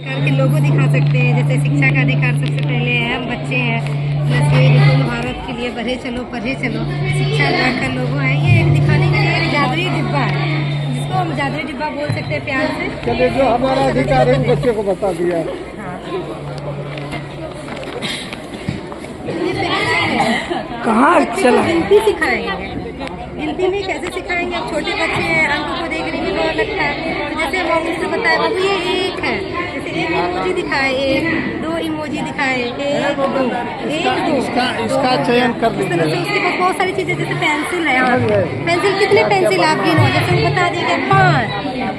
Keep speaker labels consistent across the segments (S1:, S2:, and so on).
S1: अधिकार के लोगो दिखा सकते हैं, जैसे शिक्षा का अधिकार सबसे पहले है, हम बच्चे हैं, प्लस ये देखो भारत के लिए बढ़े चलो पढ़े चलो, शिक्षा विभाग का लोगो है। ये एक दिखाने के लिए एक जादुई डिब्बा है, जिसको हम जादुई डिब्बा बोल सकते हैं प्यार से।
S2: चलिए, जो हमारा अधिकार है बच्चे को बता दिया।
S1: कहाँ चला गिनती सिखाएंगे, गिनती में कैसे सिखाएंगे? अब छोटे बच्चे हैं, अंकों को देखने में डर लगता है, तो जैसे मम्मी से बताया बाबू ये एक है, जैसे एक इमोजी दिखाए, एक दो इमोजी दिखाए, एक दो
S2: इसका चयन कर
S1: इस तरह से। उसके पास बहुत सारी चीजें, जैसे पेंसिल है, और पेंसिल कितने पेंसिल आप गिनो, जैसे वो बता देगा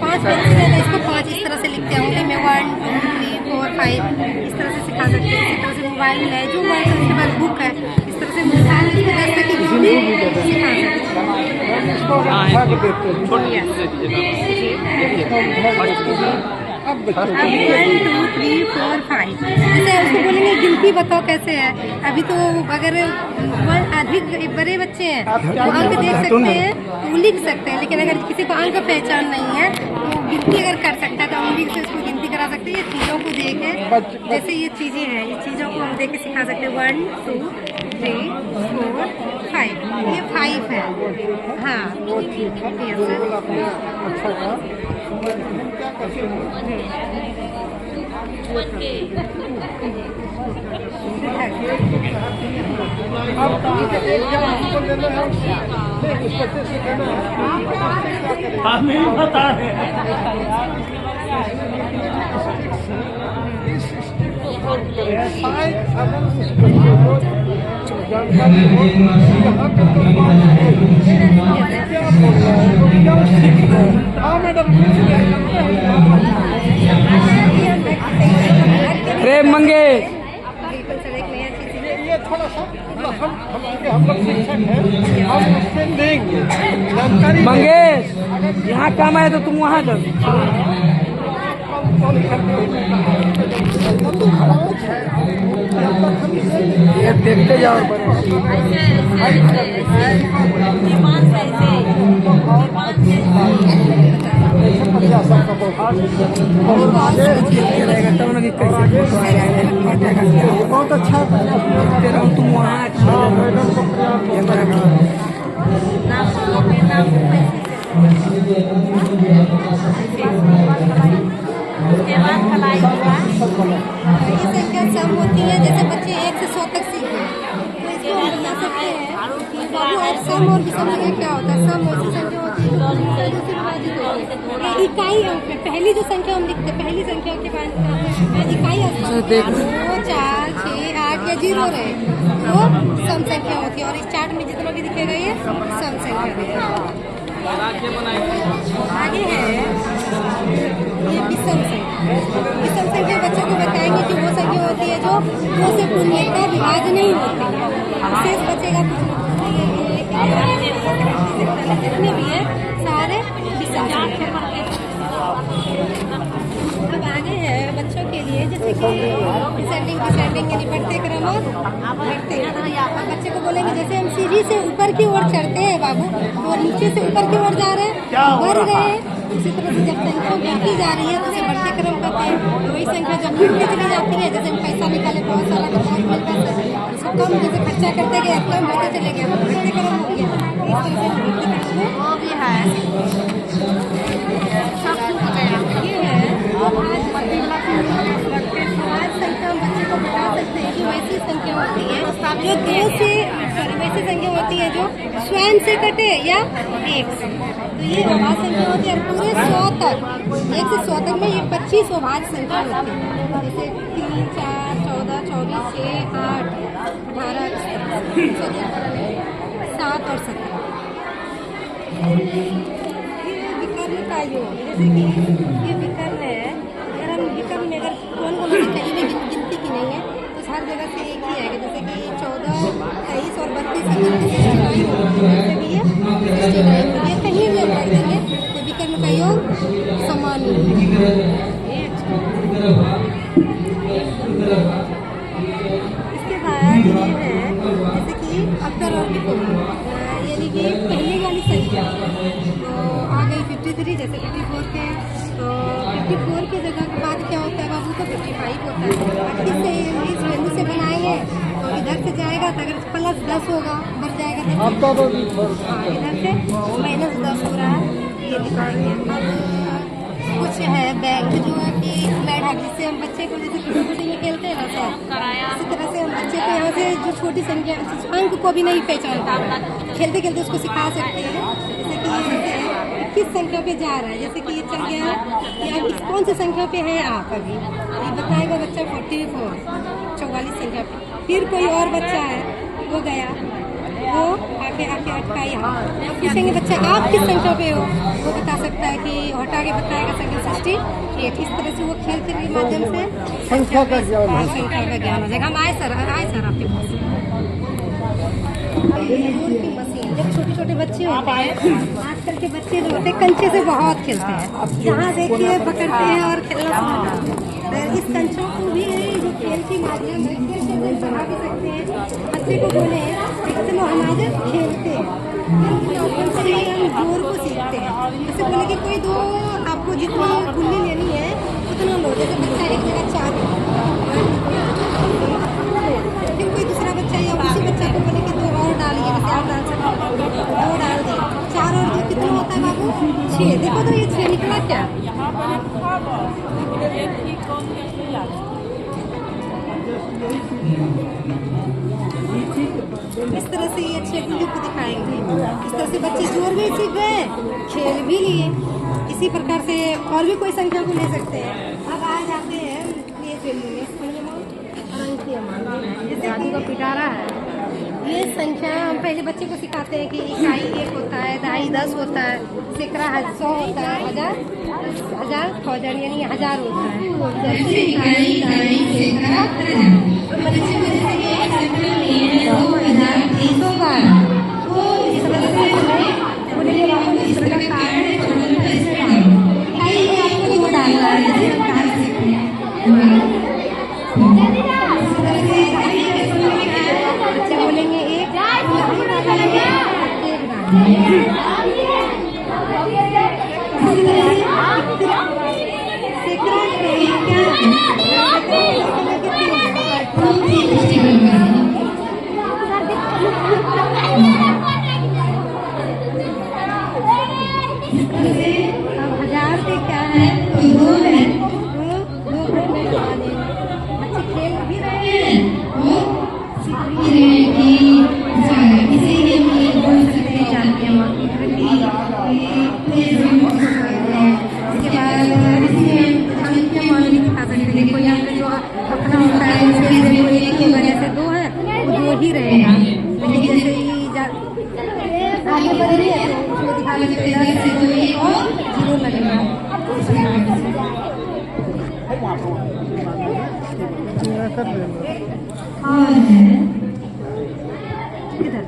S1: 5 पेंसिल है, इसको 5 इस तरह से लिखते हैं, उंगली में 1 2 3 4 5 इस तरह से सिखा सकते हैं। इस तरह से मोबाइल है, जो मोबाइल उसके पास बुक है, इस तरह से मोबाइल उसको 10 तक की गिनती सिखा सकते हैं। अब 1 2 3 4 5 जैसे उसको बोलेंगे गिनती बताओ कैसे है। अभी तो अगर अधिक बड़े बच्चे हैं तो अंक देख सकते हैं तो वो लिख सकते हैं, लेकिन अगर किसी को अंक पहचान नहीं है तो गिनती अगर कर सकता है तो उंगली से उसको गिनती करा सकते हैं। ये चीज़ों को देखे, जैसे ये चीज़ें हैं, ये चीज़ों को हम देख के सिखा सकते हैं। 1 2 3 4 5 ये 5 है। हाँ
S2: हम नहीं बता रहे।
S3: अरे मंगेश,
S2: ये थोड़ा सा हम लोग शिक्षक हैं, हम उससे देंगे जानकारी।
S3: मंगेश यहाँ काम आए तो तुम वहाँ जाओ। ये देखते जाओ।
S2: बहुत अच्छा
S3: तुम वहाँ
S1: संख्या सम होती है, जैसे बच्चे 1 से 100 तक सीखे तो इसको हम बता सकते हैं कि बाबू आप सम और विषम संख्या क्या होता है। सम ऐसी संख्या होती है जो विभाजित होती है। इकाई अंक में पहली जो संख्या हम लिखते हैं, पहली संख्या के बाद इकाई अंक 2 4 6 8 या 0 रहे वो सम संख्या होती है, और इस चार्ट में जितना भी दिखेगा ये सम संख्या रहेगा। आगे है ये विषम संख्या। विषम संख्या बच्चों को बताएंगे कि वो संख्या होती है जो 2 से पूर्णतः विभाज्य नहीं होती है, शेष बचेगा जितने भी है सारे विषम संख्या। अब आगे है बच्चों के लिए, जैसे कि डिसेंडिंग यानी बढ़ते क्रम और घटते। अब बच्चे को बोलेंगे जैसे हम सीढ़ी से ऊपर की ओर चढ़ते हैं बाबू, तो नीचे से ऊपर की ओर जा रहे हैं, बढ़ रहे हैं, उसी तरह से जब संख्या बढ़ती जा रही है तो उसे बढ़ते क्रम कहते हैं। वही संख्या जब घटती चली जाती है, जैसे हम पैसा निकाले बहुत सारा तो बहुत मिल पैसा, उसको कम जैसे खर्चा करते गए कम होते चले गए, बढ़ते क्रम हो गया। इस तरह से बढ़ते क्रम वो भी है। संख्या हम बच्चे को बता सकते हैं कि वैसी संख्या होती है जो 2 से वैसी संख्या होती है जो स्वयं से कटे या 1 से, तो ये अभाज्य संख्या होती है। पूरे 100 तक 1 से 100 तक में ये 25 अभाज्य संख्या होती है, जैसे 3 4 14 24 6 8 18 7 और 17। ये विकर्ण का योग, जैसे कि ये विकर्ण है, अगर हम विकर्ण में अगर कौन कहीं में गिनती की नहीं है तो हर जगह से एक ही आएगा, जैसे कि 14 23 और 32 ये कहीं भी हम पढ़ देंगे तो विकर्ण का योग समान ही है। इसके बाद ये है जैसे कि अक्तर और विकर्ण, यानी कि पहले वाली संख्या तो आ गई 53, जैसे 54 के, तो 54 की जगह के बाद क्या होता है बाबू को 55 होता है। इससे इस वैल्यू से बनाएंगे तो इधर से जाएगा तो अगर +10 होगा, बढ़ जाएगा तो
S2: आपका तो
S1: हाँ, इधर से -10 हो रहा है, ये दिखाएंगे। अब कुछ है बैंक जो है कि फ्लैट है, जिससे हम बच्चे को जैसे किसी में खेलते हैं ना सर, इसी तरह से हम बच्चे को यहाँ से जो छोटी संख्या अंक को भी नहीं पहचानता है, खेलते खेलते उसको सिखा सकते हैं। जैसे कि किस संख्या पे जा रहा है, जैसे कि ये चल गया कि आप कौन सी संख्या पे है आप अभी, ये बताएगा बच्चा 44 संख्या पे। फिर कोई और बच्चा है वो गया, वो आके अटका यहाँ, अब पूछेंगे बच्चा आप किस संख्या पे हो, वो बता सकता है कि हटा के बताएगा संख्या 68। इस तरह से वो खेल के माध्यम से
S2: संख्या का ज्ञान है।
S1: संख्या का ज्ञान हो जाएगा। हम आए सर आपके पास। की मशीन जब छोटे छोटे बच्चे होते हैं, आजकल के बच्चे जो होते हैं कंचे से बहुत खेलते हैं, जहाँ देखिए पकड़ते हैं और खेलना शुरू करते हैं। तो इस कंचों को भी जो खेल के माध्यम से फिर से लोग बना भी सकते हैं। बच्चे को बोले चलो हम आज खेलते हैं, से हम जोर को सीखते हैं। जैसे बोले कि कोई दो आपको जितनी गुल्ली लेनी है उतना लो, जैसे बच्चा एक जगह 4, फिर कोई दूसरा बच्चा या उसी बच्चा को बोले कि 2 और डालिए, जैसे आप डाल सकते हैं, 2 डाल दिए, 4 और 2 कितना होता है बाबू 6। देखो तो ये 6 निकला क्या। इस तरह से ये 6 गुल्ली को दिखाएंगे। इस तरह से बच्चे जोर भी सीख गए, खेल भी लिए। इसी प्रकार से और भी कोई संख्या को ले सकते हैं। अब आ जाते हैं ये जैसे आदि का पिटारा है, ये संख्या हम पहले बच्चे को सिखाते हैं कि इकाई 1 होता है, दहाई 10 होता है, सैकड़ा 100 होता है, हजार 1000 यानी 1000 होता है। जैसे इकाई, दहाई, सैकड़ा, बच्चे को जैसे 2000 का है, तो इस तरह से हमें बोलेंगे आपको इस तरह का कार्ड है, इकाई में आपको 2 डालना है, जैसे हम कार्ड सीखते हैं। बच्चे बोलेंगे 1 अब 1000 से क्या है 2 है, 2 बच्चे खेल भी रहे हैं, सीख भी रहे हैं कि इसीलिए हम ये बोल सकते हैं जानते हैं। इसके बाद इसमें हम क्या मान नहीं खा सकते, देखो यहाँ पे जो अपना होता है इसके लिए वो 1 की वजह से 2 है, वो 2 ही रहेगा। लेकिन जैसे ही आगे बढ़ेंगे तो उसमें दिखा लेंगे 10 से 2 और 0 लगेगा। और इधर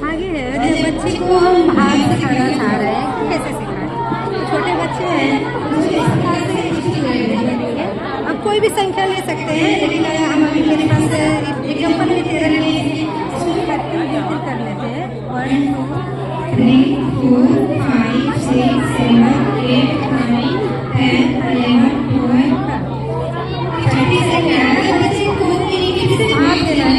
S1: आगे है जो बच्चे को हम भाग सिखाना चाह रहे हैं कि कैसे सिखाएं। तो छोटे बच्चे हैं अब कोई भी संख्या ले सकते हैं, लेकिन हम अभी मेरे पास एग्जाम्पल भी दे रहे हैं, कर लेते हैं 1 2 3 4 5 6 7 8 9 10 11 12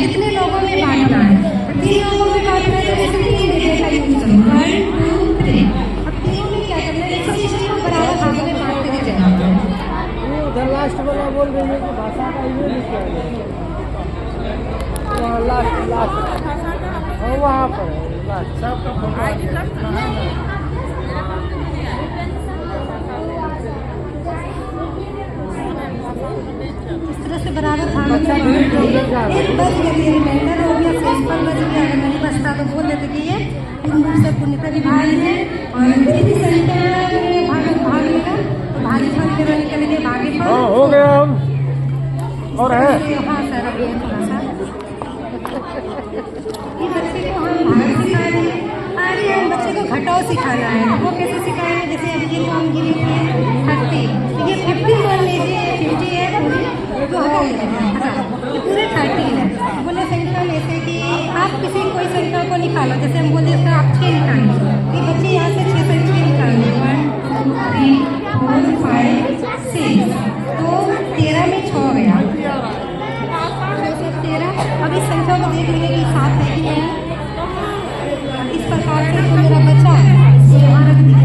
S1: कितने लोगों में बांटना है, 3 लोगों में बांटना है, तो जैसे 3 का यूज करो 1 2 3। अब 3 में क्या करना है, इसको बराबर भागों में बांटते हुए जाना है।
S2: उधर लास्ट वाला बोल रहे हैं कि भाषा का यूज किया है, लास्ट वहाँ पर लास्ट
S1: इस तरह से बराबर भाग एक बच गया, रिमाइंडर हो गया, सिंपल बच गया। अगर नहीं बचता तो बोल देते कि ये से पूर्णतः विभाग है, और यदि संख्या में भाग लेगा तो भागीफल के निकलेंगे भागीफल।
S2: हो गया हम और है।
S1: हाँ सर, अभी थोड़ा सा ये बच्चे को हम भाग सिखाएंगे, आगे हम बच्चे को घटाव सिखाना है। वो कैसे सिखाएंगे, जैसे अभी ये हम गिरेंगे 30, तो ये 50 मान लीजिए, 50 है तो हटा लीजिए, ये पूरे 30 है। बोले संख्या में से कि आप किसी कोई संख्या को निकालो, जैसे हम बोले इसका आप 6 निकालेंगे, ये बच्चे यहाँ से 6 से 6 निकालेंगे 1 2 3 4 5 6, तो 13 में 6 गया, 13। अब इस संख्या को देख लेंगे कि 7 है कि नहीं। इस प्रकार से जो मेरा बच्चा इसको यहाँ रख दिया।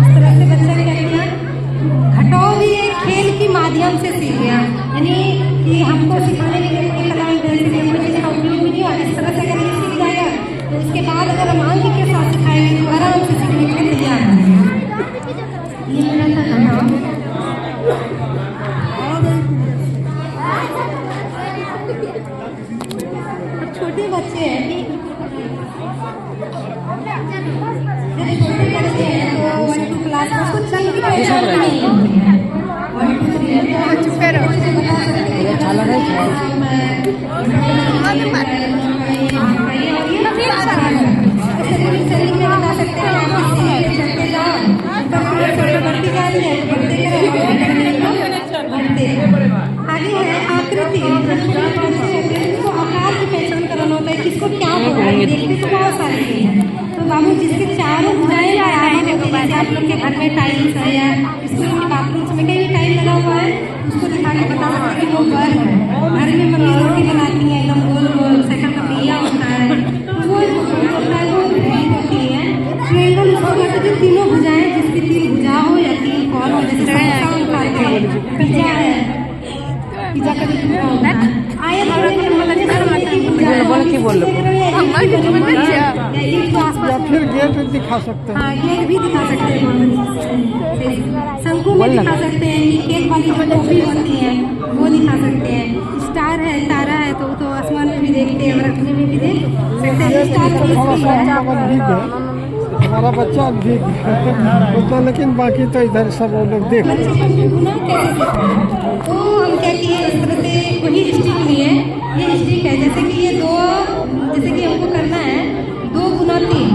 S1: इस तरह से बच्चा क्या किया, घटाव भी एक खेल के माध्यम से सीख गया, यानी कि हमको सिखाने के लिए कोई कला कोई चीज़ का उपयोग भी नहीं हुआ। इस तरह से अगर ये सीख जाएगा तो उसके बाद अगर हम अंक के साथ सिखाएंगे तो आराम से सीखने के लिए तैयार है। ये मेरा था घटाव। छोटे बच्चे हैं, छोटे बच्चे हैं तो 1 2 क्लास में कुछ चल की पहचान नहीं होती है। 1 2 3 चुप रहो, चला रहा है। सेलिंग में बता सकते हैं, चलते जाओ बढ़ती जा रही है, बढ़ते आगे है आकृति। तो आकार की पहचान कराना होता है, किसको क्या बोलना है। देखते तो बहुत सारे चीज़ हैं, तो बाबू जिसके चारों बुझाएं आप लोग के घर में टाइल्स है या स्कूल के बाथरूम में कहीं भी टाइल लगा हुआ है, उसको दिखा के बता सकते हैं कि वो घर है। घर में मम्मी रोटी बनाती है, एकदम गोल गोल साइकिल का पहिया होता है, वो होता है, वो होती है ट्रेंगल। उसको कहते हैं जो तीनों भुजाएं, जिसकी 3 भुजा हो या 3 कॉल हो, जैसे पिज्जा है, पिज्जा का होता है आयत
S2: या फिर गेट दिखा सकते हैं।
S1: हाँ, गेट भी दिखा सकते हैं, शंकु में दिखा सकते हैं, केक वाली जो टोपी होती है वो दिखा सकते हैं। स्टार है, तारा है, तो आसमान में भी देखते हैं और रखने में भी देख सकते हैं। स्टार
S2: हमारा बच्चा भी होता, लेकिन बाकी तो इधर सब वो लोग देख।
S1: बच्चे को गुना कैसे सीखते हैं, तो हम क्या किए, इस तरह से वही स्टिक लिए। ये स्टिक है, जैसे कि ये 2, जैसे कि हमको करना है 2 गुना 3,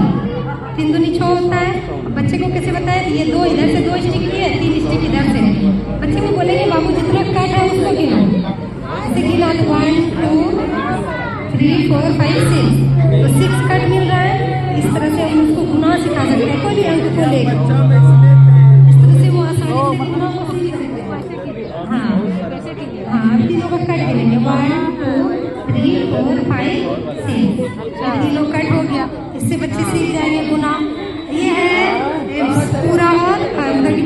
S1: 3 दूनी 6 होता है। बच्चे को कैसे बताया, ये 2 इधर से 2 स्टिक लिए, 3 स्टिक इधर से। बच्चे को बोलेंगे बाबू जितना कट है उसको गिनो, ऐसे गिना 1 2 3 4 5 6, तो 6 कट मिल रहा है। इस तरह से हम उसको गुना सिखा सकते हैं, कोई भी अंक को लेकर इस तरह से वो आसानी से गुना को सीख सकते हैं। हाँ हाँ, तीनों का कट गिनेंगे 1 2 3 4 5 6, तीनों कट हो गया। इससे बच्चे सीख जाएंगे गुना। ये है पूरा, और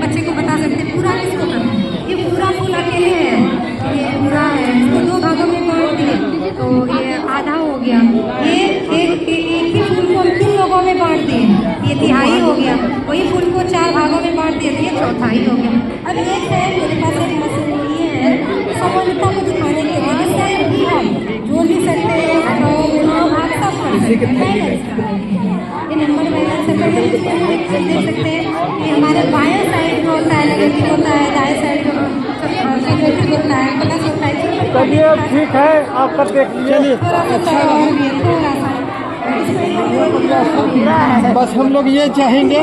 S1: बच्चे को बता सकते हैं पूरा किसको करना है। ये पूरा फूल अकेले है, ये पूरा है, इसको 2 भागों में बांट दिए तो ये आधा हो गया। ये एक ही फूल को हम 3 लोगों में बांट दिए, ये तिहाई हो गया। वही फूल को 4 भागों में बांट दिए तो ये चौथाई हो गया। अब एक है मेरे पास एक मशीन ये है समानता को दिखाने के लिए, जिससे भी हम जोड़ भी सकते हैं, घटाओ गुना भाग सब कर सकते हैं। ये नंबर बैलेंस से देख सकते हैं। ये हमारे बाएं साइड में होता है नेगेटिव होता है, दाएं साइड में नेगेटिव होता है, प्लस होता है।
S2: चलिए ठीक है, आपका देख लीजिए।
S1: थोड़ा सा
S2: बस हम लोग ये चाहेंगे